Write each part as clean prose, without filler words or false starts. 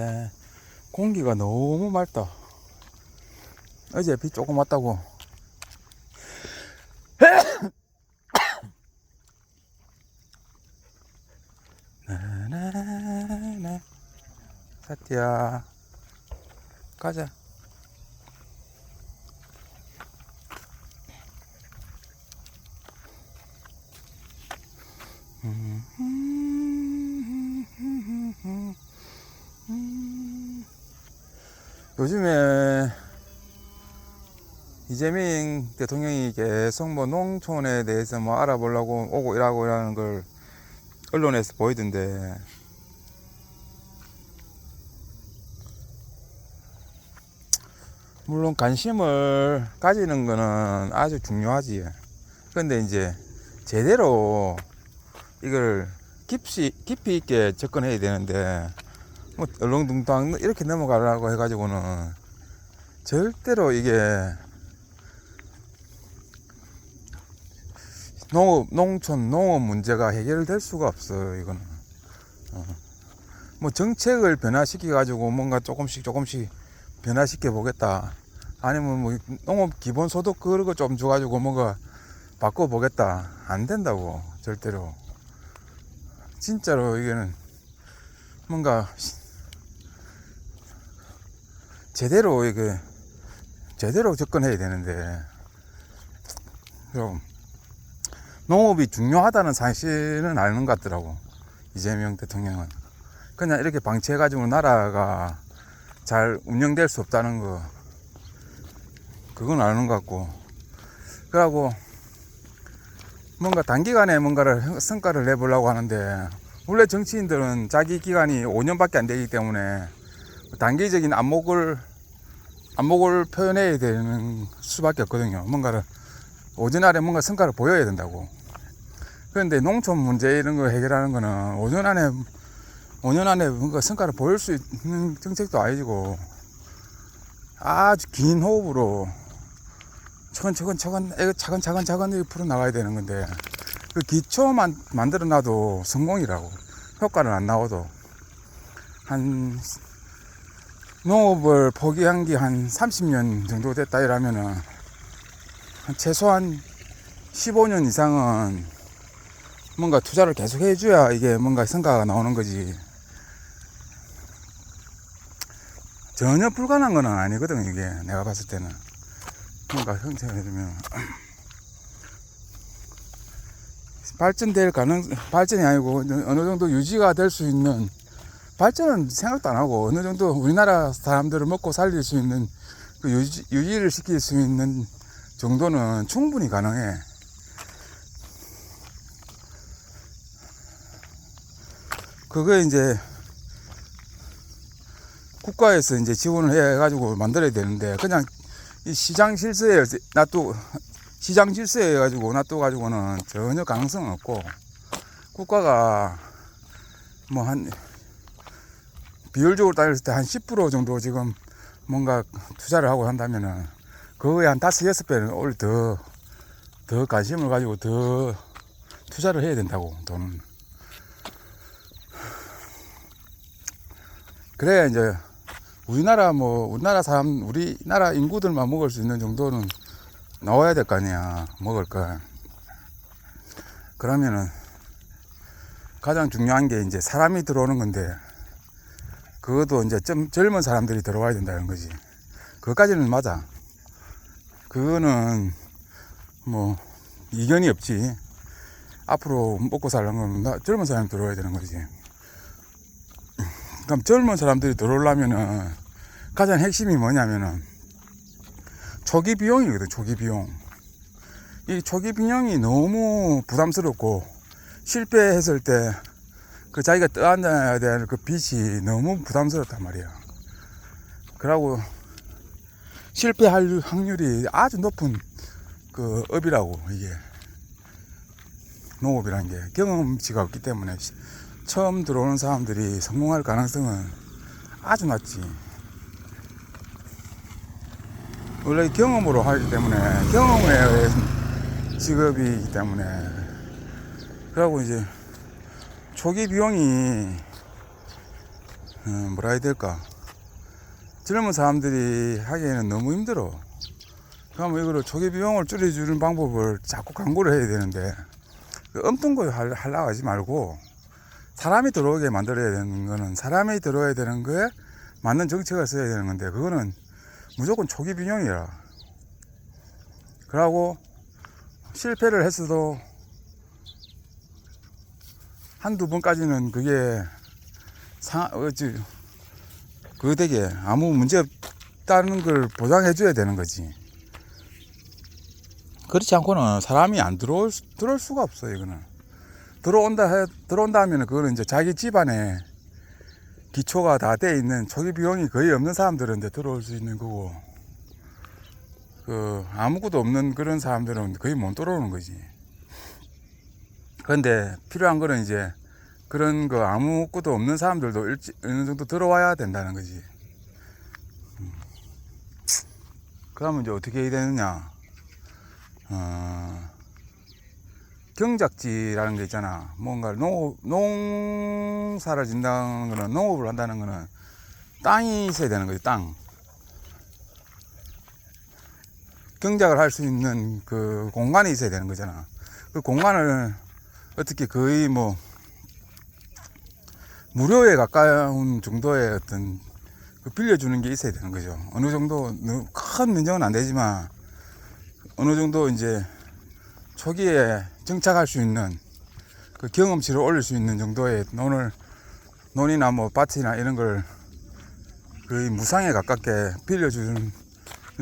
같은데 공기가 너무 맑다. 어제 비 조금 왔다고. 나나나 사티야 가자. 요즘에 이재명 대통령이 계속 뭐 농촌에 대해서 뭐 알아보려고 오고 이러고 이러는 걸 언론에서 보이던데, 물론 관심을 가지는 거는 아주 중요하지. 근데 이제 제대로 이걸 깊이 있게 접근해야 되는데, 뭐 얼렁뚱땅 이렇게 넘어가려고 해가지고는 절대로 이게 농업 문제가 해결될 수가 없어요. 이거는 뭐 정책을 변화시켜 가지고 뭔가 조금씩 변화시켜 보겠다, 아니면 뭐 농업 기본소득 그런 거 좀 줘가지고 뭔가 바꿔 보겠다, 안 된다고. 절대로. 진짜로 이게는 뭔가 제대로 접근해야 되는데, 좀 농업이 중요하다는 사실은 아는 것 같더라고, 이재명 대통령은. 그냥 이렇게 방치해가지고 나라가 잘 운영될 수 없다는 거, 그건 아는 것 같고. 그러고 뭔가 단기간에 뭔가를 성과를 내보려고 하는데, 원래 정치인들은 자기 기간이 5년밖에 안 되기 때문에 단기적인 안목을 표현해야 되는 수밖에 없거든요. 뭔가를 5년 안에 뭔가 성과를 보여야 된다고. 그런데 농촌 문제 이런 거 해결하는 거는 5년 안에 뭔가 성과를 보일 수 있는 정책도 아니고, 아주 긴 호흡으로 차근차근 풀어 나가야 되는 건데, 그 기초만 만들어 놔도 성공이라고. 효과는 안 나와도. 농업을 포기한 게 한 30년 정도 됐다 이러면은 최소한 15년 이상은 뭔가 투자를 계속 해줘야 이게 뭔가 성과가 나오는 거지. 전혀 불가능한 건 아니거든. 이게 내가 봤을 때는 뭔가 형태가 되면 발전이 아니고 어느 정도 유지가 될 수 있는, 발전은 생각도 안 하고 어느 정도 우리나라 사람들을 먹고 살릴 수 있는 그 유지를 시킬 수 있는 정도는 충분히 가능해. 그거 이제 국가에서 이제 지원을 해가지고 만들어야 되는데, 그냥 이 시장 질서에 가지고 놔둬가지고는 전혀 가능성은 없고, 국가가 뭐 비율적으로 따졌을 때 한 10% 정도 지금 뭔가 투자를 하고 한다면은, 그거에 한 5-6배는 오히려 더 관심을 가지고 더 투자를 해야 된다고, 돈은. 그래야 이제 우리나라 인구들만 먹을 수 있는 정도는 나와야 될 거 아니야, 먹을 거. 그러면은 가장 중요한 게 이제 사람이 들어오는 건데, 그것도 이제 좀 젊은 사람들이 들어와야 된다는 거지. 그것까지는 맞아. 그거는 뭐 이견이 없지. 앞으로 먹고 살려면 젊은 사람이 들어와야 되는 거지. 그럼 젊은 사람들이 들어오려면은 가장 핵심이 뭐냐면은 초기 비용이거든. 초기 비용. 이 초기 비용이 너무 부담스럽고, 실패했을 때 그 자기가 떠안아야 될 그 빚이 너무 부담스럽단 말이야. 그러고 실패할 확률이 아주 높은 그 업이라고. 이게 농업이라는 게 경험치가 없기 때문에 처음 들어오는 사람들이 성공할 가능성은 아주 낮지. 원래 경험으로 하기 때문에, 경험에 의한 직업이기 때문에. 그러고 이제 초기 비용이 뭐라 해야 될까. 젊은 사람들이 하기에는 너무 힘들어. 그러면 이거를 초기 비용을 줄여주는 방법을 자꾸 광고를 해야 되는데, 엉뚱 거 하려고 하지 말고, 사람이 들어오게 만들어야 되는 거는, 사람이 들어와야 되는 거에 맞는 정책을 써야 되는 건데, 그거는 무조건 초기 비용이라. 그러고, 실패를 했어도, 한두 번까지는 그게, 그거 되게 아무 문제 없다는 걸 보장해 줘야 되는 거지. 그렇지 않고는 사람이 안 들어올 수가 없어요, 이거는. 들어온다 하면 그거는 이제 자기 집안에 기초가 다 돼 있는 초기 비용이 거의 없는 사람들은 이제 들어올 수 있는 거고, 아무것도 없는 그런 사람들은 거의 못 들어오는 거지. 그런데 필요한 거는 이제 그런 거 아무것도 없는 사람들도 어느 정도 들어와야 된다는 거지. 그러면 이제 어떻게 해야 되느냐. 경작지라는 게 있잖아. 뭔가 농사를 짓는다는 거는, 농업을 한다는 거는 땅이 있어야 되는 거지, 땅. 경작을 할 수 있는 그 공간이 있어야 되는 거잖아. 그 공간을 어떻게 거의 뭐, 무료에 가까운 정도의 어떤 빌려주는 게 있어야 되는 거죠. 어느 정도, 큰 면적은 안 되지만, 어느 정도 이제 초기에 정착할 수 있는 그 경험치를 올릴 수 있는 정도의 논이나 뭐 밭이나 이런 걸 거의 무상에 가깝게 빌려주는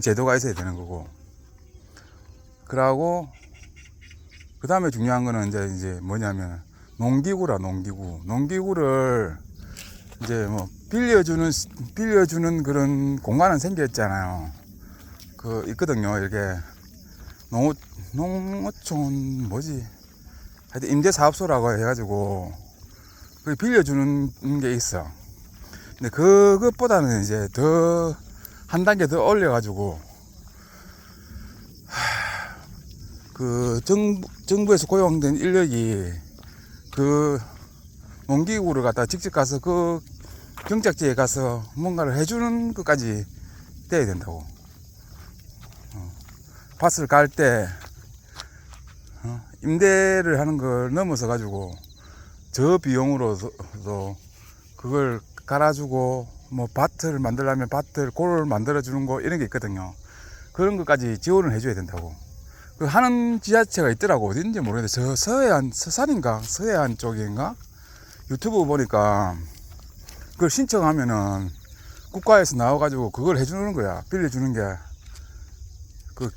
제도가 있어야 되는 거고. 그러고, 그 다음에 중요한 거는 이제 뭐냐면, 농기구를 이제 뭐 빌려주는 그런 공간은 생겼잖아요. 있거든요. 이렇게 농어촌 하여튼 임대사업소라고 해가지고 그 빌려주는 게 있어. 근데 그것보다는 이제 한 단계 더 올려가지고 정부에서 고용된 인력이 농기구를 갖다 직접 가서 경작지에 가서 뭔가를 해주는 것까지 돼야 된다고. 밭을 갈 때 임대를 하는 걸 넘어서 가지고 저 비용으로도 그걸 갈아주고, 뭐 밭을 만들려면 골을 만들어주는 거 이런 게 있거든요. 그런 것까지 지원을 해줘야 된다고. 하는 지자체가 있더라고. 어딘지 모르겠는데 서산인가 서해안 쪽인가 유튜브 보니까 그걸 신청하면은 국가에서 나와가지고 그걸 해주는 거야. 빌려주는 게.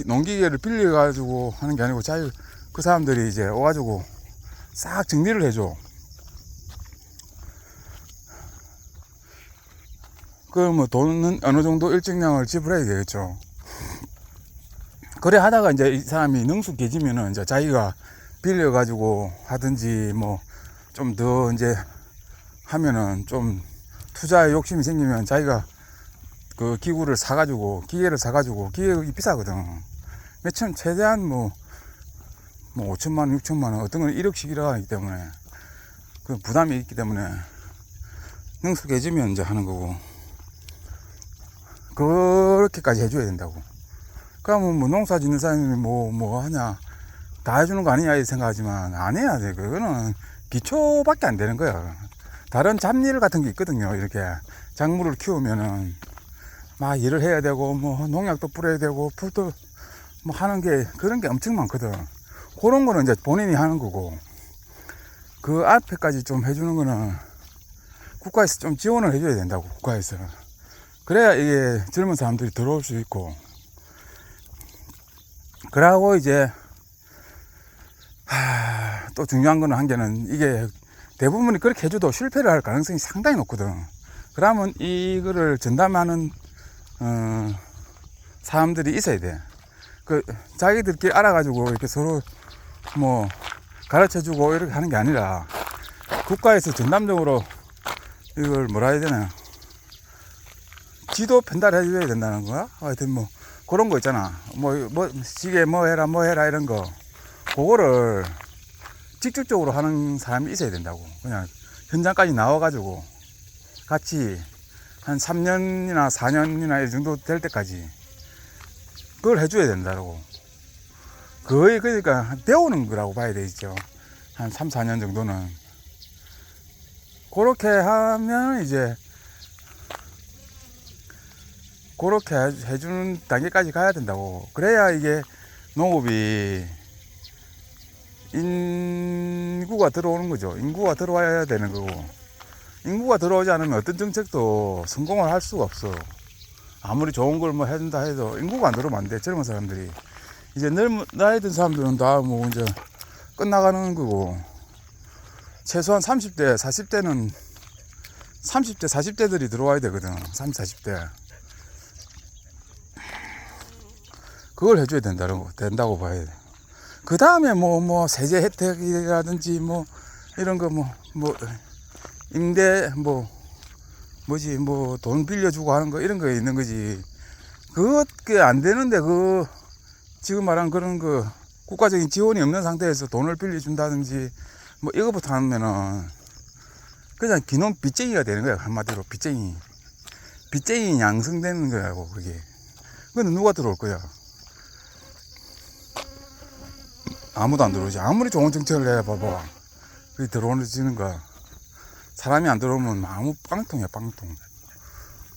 농기계를 빌려가지고 하는 게 아니고 그 사람들이 이제 와가지고 싹 정리를 해줘. 뭐 돈은 어느 정도 일정량을 지불해야 되겠죠. 그래 하다가 이제 이 사람이 능숙해지면은 이제 자기가 빌려가지고 하든지 뭐 좀 더 이제 하면은 좀 투자에 욕심이 생기면 자기가 그 기계를 사가지고 기계가 비싸거든. 최대한 뭐 5천만 원, 6천만 원, 어떤 건 1억씩이라 하기 때문에 그 부담이 있기 때문에 능숙해지면 이제 하는 거고, 그렇게까지 해줘야 된다고. 그러면 뭐 농사 짓는 사람이 뭐 하냐, 다 해주는 거 아니냐 이 생각하지만 안 해야 돼. 그거는 기초밖에 안 되는 거야. 다른 잡일 같은 게 있거든요. 이렇게 작물을 키우면은 막 일을 해야 되고, 뭐 농약도 뿌려야 되고, 풀도 뭐 하는 게, 그런 게 엄청 많거든. 그런 거는 이제 본인이 하는 거고, 그 앞에까지 좀 해주는 거는 국가에서 좀 지원을 해줘야 된다고. 국가에서. 그래야 이게 젊은 사람들이 들어올 수 있고. 그러고 이제 또 중요한 거는 한 개는, 이게 대부분이 그렇게 해줘도 실패를 할 가능성이 상당히 높거든. 그러면 이거를 전담하는 사람들이 있어야 돼. 자기들끼리 알아가지고 이렇게 서로 뭐 가르쳐주고 이렇게 하는 게 아니라, 국가에서 전담적으로 이걸 뭐라 해야 되나, 지도 편달해줘야 된다는 거야. 하여튼 뭐 그런 거 있잖아. 시계 뭐 해라 이런 거, 그거를 직접적으로 하는 사람이 있어야 된다고. 그냥 현장까지 나와가지고 같이 한 3년이나 4년이나 이 정도 될 때까지 그걸 해줘야 된다고. 거의 그러니까 배우는 거라고 봐야 되겠죠. 한 3, 4년 정도는. 그렇게 하면 이제 그렇게 해주는 단계까지 가야 된다고. 그래야 이게 농업이 인구가 들어오는 거죠. 인구가 들어와야 되는 거고, 인구가 들어오지 않으면 어떤 정책도 성공을 할 수가 없어. 아무리 좋은 걸 뭐 해준다 해도 인구가 안 들어오면 안 돼. 젊은 사람들이 이제 나이 든 사람들은 다 뭐 이제 끝나가는 거고, 최소한 30대 40대는 30대 40대들이 들어와야 되거든. 30, 40대 그걸 해줘야 된다고 봐야 돼. 그 다음에 뭐 세제 혜택이라든지 뭐 이런 거 뭐 임대 뭐지 뭐 돈 빌려주고 하는 거 이런 거 있는 거지. 그게 안 되는데 그 지금 말한 그런 그 국가적인 지원이 없는 상태에서 돈을 빌려준다든지 뭐 이거부터 하면은 그냥 기놈 빚쟁이가 되는 거야. 한마디로 빚쟁이 양성되는 거라고. 그게 그건 누가 들어올 거야? 아무도 안 들어오지. 아무리 좋은 정책을 내봐봐, 그게 들어오지는 거야. 사람이 안 들어오면 아무 빵통이야, 빵통.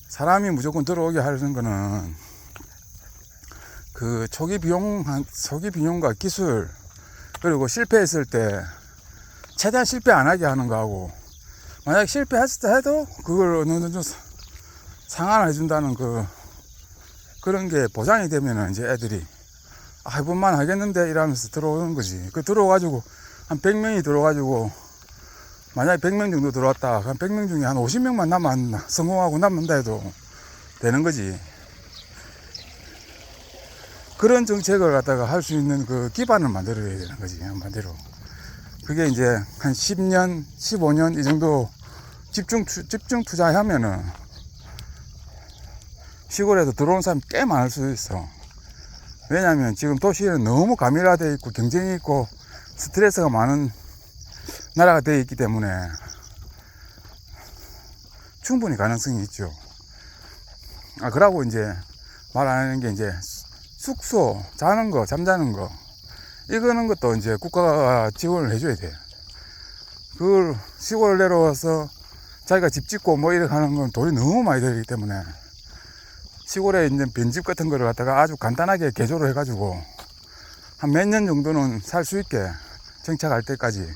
사람이 무조건 들어오게 하는 거는 그 초기 비용과 기술, 그리고 실패했을 때 최대한 실패 안 하게 하는 거하고, 만약 실패했을 때 해도 그걸 어느 정도 상환해 준다는 그런 게 보장이 되면은 이제 애들이 해볼만 하겠는데 이러면서 들어오는 거지. 그 들어와가지고 한 100명이 들어와가지고 만약에 100명 정도 들어왔다. 한 100명 중에 한 50명만 성공하고 남는다 해도 되는 거지. 그런 정책을 갖다가 할 수 있는 그 기반을 만들어야 되는 거지. 한마디로. 그게 이제 한 10년, 15년 이 정도 집중 투자하면은 시골에서 들어온 사람이 꽤 많을 수 있어. 왜냐하면 지금 도시에는 너무 가밀화되어 있고 경쟁이 있고 스트레스가 많은 나라가 되어 있기 때문에 충분히 가능성이 있죠. 그러고 이제 말 안 하는 게 이제 숙소, 자는 거, 잠자는 거, 이거는 것도 이제 국가가 지원을 해줘야 돼. 그걸 시골 내려와서 자기가 집 짓고 뭐 이렇게 하는 건 돈이 너무 많이 들기 때문에 시골에 있는 빈집 같은 거를 갖다가 아주 간단하게 개조를 해가지고 한 몇 년 정도는 살 수 있게 정착할 때까지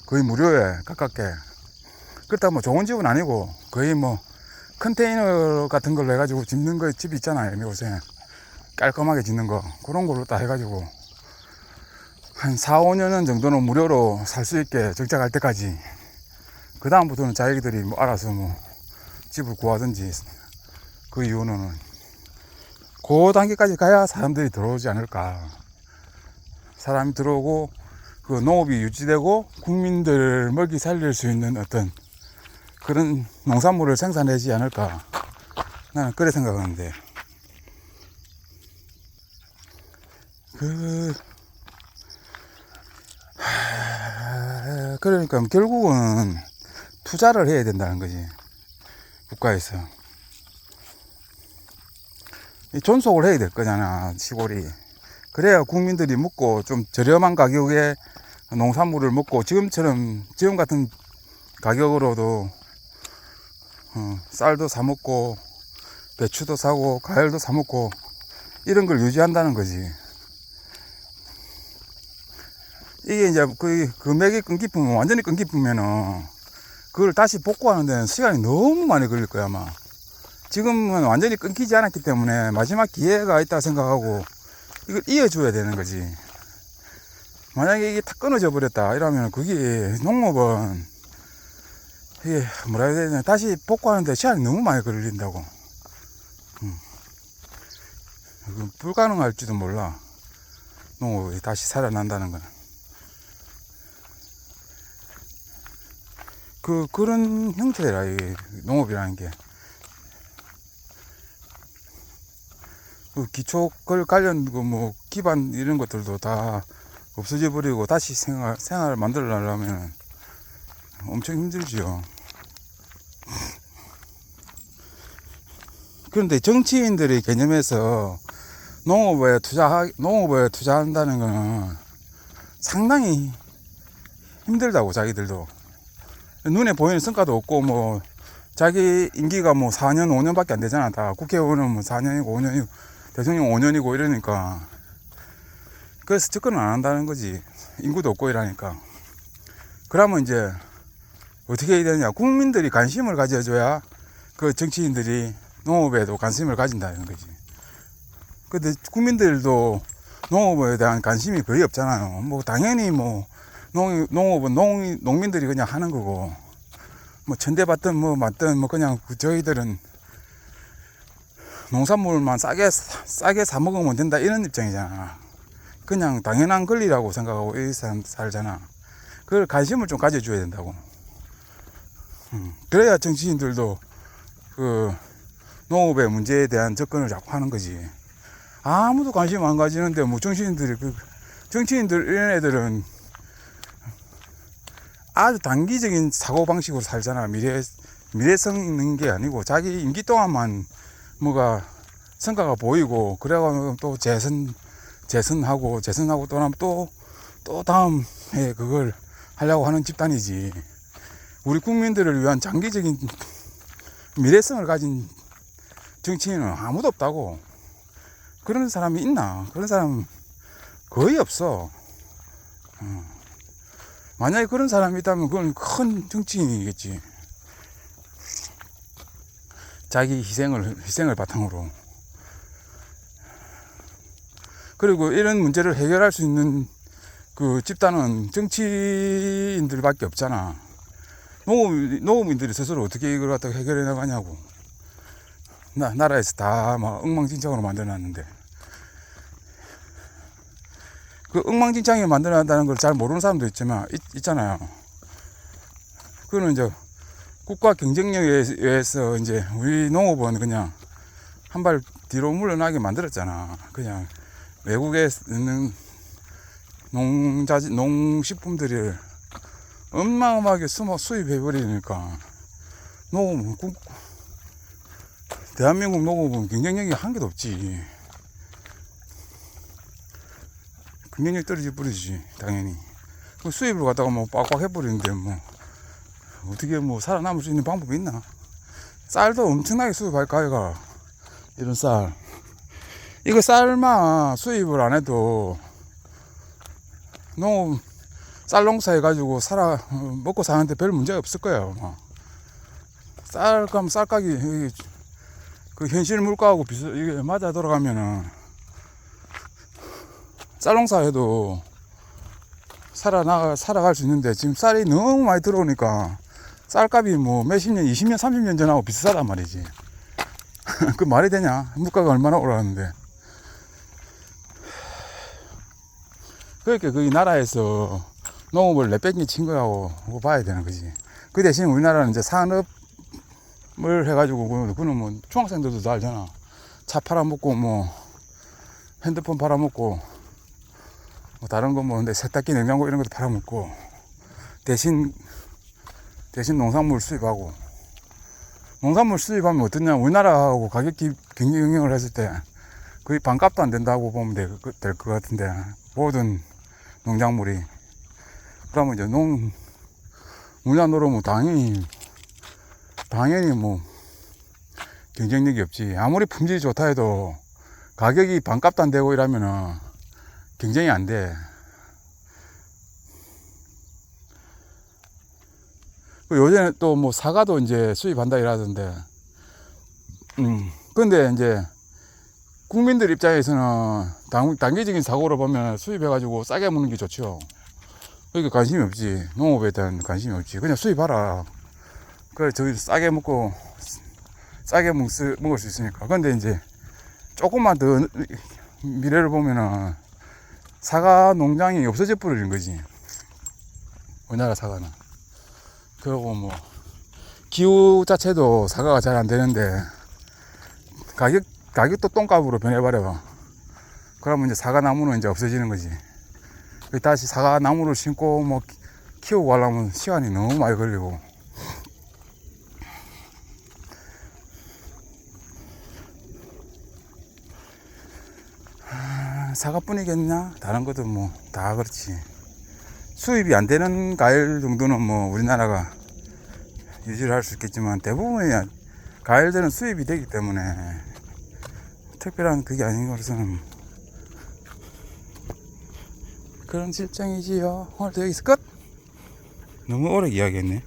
거의 무료에 가깝게. 그렇다고 뭐 좋은 집은 아니고 거의 뭐 컨테이너 같은 걸로 해가지고 짓는 거 집 있잖아요. 요새 깔끔하게 짓는 거 그런 걸로 딱 해가지고 한 4, 5년 정도는 무료로 살 수 있게 정착할 때까지. 그 다음부터는 자기들이 뭐 알아서 뭐 집을 구하든지. 그 이유는 그 단계까지 가야 사람들이 들어오지 않을까. 사람이 들어오고 그 농업이 유지되고 국민들 먹이 살릴 수 있는 어떤 그런 농산물을 생산하지 않을까. 나는 그래 생각하는데, 그러니까 결국은 투자를 해야 된다는 거지. 국가에서 존속을 해야 될 거잖아, 시골이. 그래야 국민들이 먹고 좀 저렴한 가격에 농산물을 먹고 지금 같은 가격으로도 쌀도 사 먹고 배추도 사고 과일도 사 먹고 이런 걸 유지한다는 거지. 이게 이제 그 금액이 끊기면, 완전히 끊기면은 그걸 다시 복구하는 데는 시간이 너무 많이 걸릴 거야, 아마. 지금은 완전히 끊기지 않았기 때문에 마지막 기회가 있다 생각하고 이걸 이어줘야 되는 거지. 만약에 이게 다 끊어져 버렸다 이러면 그게 농업은 이게 뭐라 해야 되냐, 다시 복구하는데 시간이 너무 많이 걸린다고. 불가능할지도 몰라, 농업이 다시 살아난다는 건. 그런 형태라, 이 농업이라는 게. 기초 관련 뭐 기반 이런 것들도 다 없어져 버리고 다시 생활을 만들려면 엄청 힘들지요. 그런데 정치인들의 개념에서 농업에 투자한다는 거는 상당히 힘들다고, 자기들도. 눈에 보이는 성과도 없고, 뭐, 자기 임기가 뭐 4년, 5년밖에 안 되잖아. 다 국회의원은 뭐 4년이고 5년이고, 대통령 5년이고 이러니까. 그래서 접근을 안 한다는 거지. 인구도 없고 이러니까. 그러면 이제 어떻게 해야 되느냐. 국민들이 관심을 가져줘야 그 정치인들이 농업에도 관심을 가진다는 거지. 근데 국민들도 농업에 대한 관심이 거의 없잖아요. 뭐 당연히 뭐 농업은 농민들이 그냥 하는 거고, 뭐 천대받든 뭐 맞든 뭐 그냥 저희들은 농산물만 싸게 사 먹으면 된다 이런 입장이잖아. 그냥 당연한 권리라고 생각하고 이 사람 살잖아. 그걸 관심을 좀 가져줘야 된다고. 그래야 정치인들도 그 농업의 문제에 대한 접근을 자꾸 하는 거지. 아무도 관심 안 가지는데 뭐 정치인들 이런 애들은 아주 단기적인 사고방식으로 살잖아. 미래성 있는 게 아니고 자기 임기 동안만 뭐가 성과가 보이고, 그래가지고 또 재선하고 또 나면 또 다음 해 그걸 하려고 하는 집단이지. 우리 국민들을 위한 장기적인 미래성을 가진 정치인은 아무도 없다고. 그런 사람이 있나? 그런 사람 거의 없어. 만약에 그런 사람이 있다면 그건 큰 정치인이겠지. 자기 희생을 바탕으로. 그리고 이런 문제를 해결할 수 있는 그 집단은 정치인들밖에 없잖아. 농업인들이 스스로 어떻게 이걸 갖다가 해결해 나가냐고. 나라에서 다 막 엉망진창으로 만들어놨는데, 그 엉망진창에 만들어놨다는 걸 잘 모르는 사람도 있잖아요. 그거는 이제 국가 경쟁력에 의해서 이제 우리 농업은 그냥 한 발 뒤로 물러나게 만들었잖아. 그냥 외국에 있는 농식품들을 어마어마하게 수입해버리니까 대한민국 농업은 경쟁력이 한 개도 없지. 경쟁력이 떨어져 버리지, 당연히. 수입을 갖다가 뭐 빡빡 해버리는데 뭐 어떻게 뭐 살아남을 수 있는 방법이 있나? 쌀도 엄청나게 수입할까, 이가. 이런 쌀. 이거 쌀만 수입을 안 해도 쌀 농사 해가지고 먹고 사는데 별 문제가 없을 거예요. 쌀가격이 그 현실 물가하고 이게 맞아 돌아가면은 쌀 농사 해도 살아갈 수 있는데, 지금 쌀이 너무 많이 들어오니까 쌀값이 뭐 몇십 년, 20년, 30년 전하고 비슷하단 말이지. 그 말이 되냐? 물가가 얼마나 올라가는데. 그렇게 그 나라에서 농업을 내뺏기 친 거라고 봐야 되는 거지. 그 대신 우리나라는 이제 산업을 해가지고, 그는 뭐 중학생들도 다 알잖아. 차 팔아먹고, 뭐 핸드폰 팔아먹고, 뭐 다른 거 뭐 근데 세탁기, 냉장고 이런 것도 팔아먹고, 대신 농산물 수입하고. 농산물 수입하면 어떠냐? 우리나라하고 가격 경쟁을 했을 때 거의 반값도 안 된다고 보면 될 것 같은데, 모든 농작물이. 그러면 이제 우리나라 노름은 당연히 뭐 경쟁력이 없지. 아무리 품질이 좋다 해도 가격이 반값도 안 되고 이러면은 경쟁이 안 돼. 요새는 또 뭐 사과도 이제 수입한다 이러던데. 근데 이제 국민들 입장에서는 단기적인 사고로 보면 수입해가지고 싸게 먹는 게 좋죠. 그러니까 관심이 없지. 농업에 대한 관심이 없지. 그냥 수입하라. 그래, 저기 싸게 먹을 수 있으니까. 근데 이제 조금만 더 미래를 보면은 사과 농장이 없어져 버리는 거지. 우리나라 사과는. 그리고 뭐 기후 자체도 사과가 잘 안 되는데 가격도 똥값으로 변해버려. 그러면 이제 사과 나무는 이제 없어지는 거지. 다시 사과 나무를 심고 뭐 키우고 하려면 시간이 너무 많이 걸리고. 사과뿐이겠냐? 다른 것도 뭐 다 그렇지. 수입이 안 되는 과일 정도는 뭐 우리나라가 유지를 할 수 있겠지만 대부분의 과일들은 수입이 되기 때문에 특별한 그게 아닌 것은 그런 실정이지요. 오늘도 여기서 끝. 너무 오래 이야기했네.